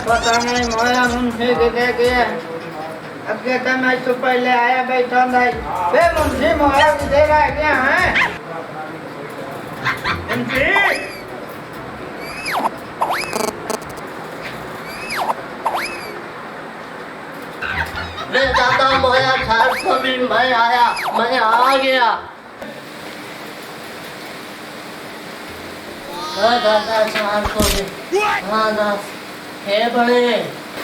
पता नहीं मोया मुंशी किधर गया अगे तो मैं तो पहले आया बैठा नहीं बे मुंशी मोया किधर रह गया है मुंशी रे दादा मोया घर को भी मैं आया मैं आ गया दादा चार को भी हाँ दादा हे बड़े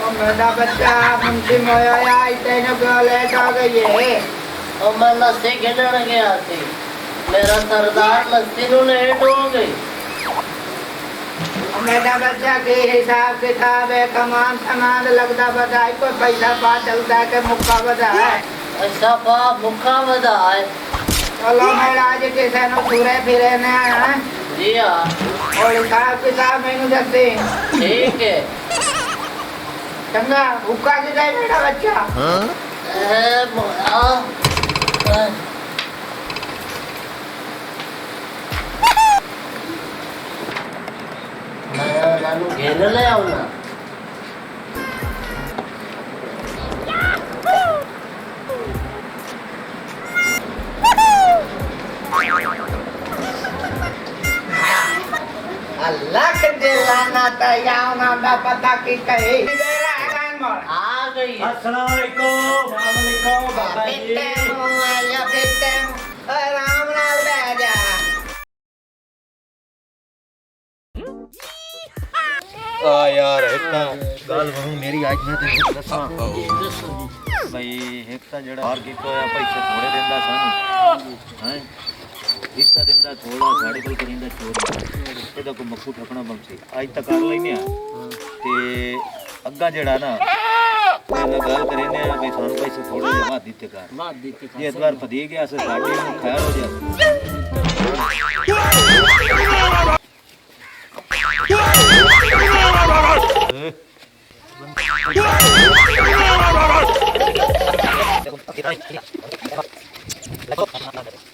ओ मेरा बच्चा मुंशी मोया आई तेने क्यों लेट आ गई है और मैं लस्सी खेलने गया थी मेरा सरदार लस्सी नु लेट हो गई मेरा बच्चा के हिसाब किताब है कमान समान लगता बधाई कोई पैसा पा चलता है के मुक्का बधा है ऐसा पा मुक्का बधा है चलो मेरा आज किसे नु घूरे फिरे ने आया है जी हाँ और हिसाब किताब मैंने दसते ठीक है चंगा हुक्का की जाए मेरा बच्चा मैं घेर ले आऊँ ना अल्लाह के दिलाना तैयार ना पता की कही आ गई अस्सलाम वालेकुम बाबा जी राम नाल बैठ जा आ यार एक ਤਾਂ ਗੱਲ ਬਣੂ ਮੇਰੀ ਅੱਜ ਮੈਂ ਤੈਨੂੰ ਦੱਸਾਂ ਬਈ ਇੱਕ ਤਾਂ ਜਿਹੜਾ ਬਾਹਰ ਕੀਤਾ ਹੋਇਆ ਪੈਸੇ ਥੋੜੇ ਦਿੰਦਾ ਸਾਨੂੰ ਹੈ ਹਿੱਸਾ ਦਿੰਦਾ ਥੋੜਾ ਸਾਡੇ ਕੋਲ ਕਰਿੰਦਾ ਚੋਰੀ ਇਹਦਾ ਕੋਈ ਮੱਕੂ ਠੱਕਣਾ ਬੰਸੀ ਅੱਜ ਤੱਕ ਕਰ ਲੈਨੇ ਆ ਤੇ ਅੱਗਾ ਜਿਹੜਾ ਨਾ ਮੈਂ ਗੱਲ ਕਰਿੰਦੇ ਆ ਬਈ ਸਾਨੂੰ ਪੈਸੇ ਥੋੜੇ ਜਿਹਾ ਵੱਧ ਦਿੱਤੇ ਕਰ ਜੇ ਇਸ ਵਾਰ ਫਦੀ ਗਿਆ ਸੇ ਸਾਡੇ ਨੂੰ ਖੈਰ ਹੋ ਜਾ Let's go.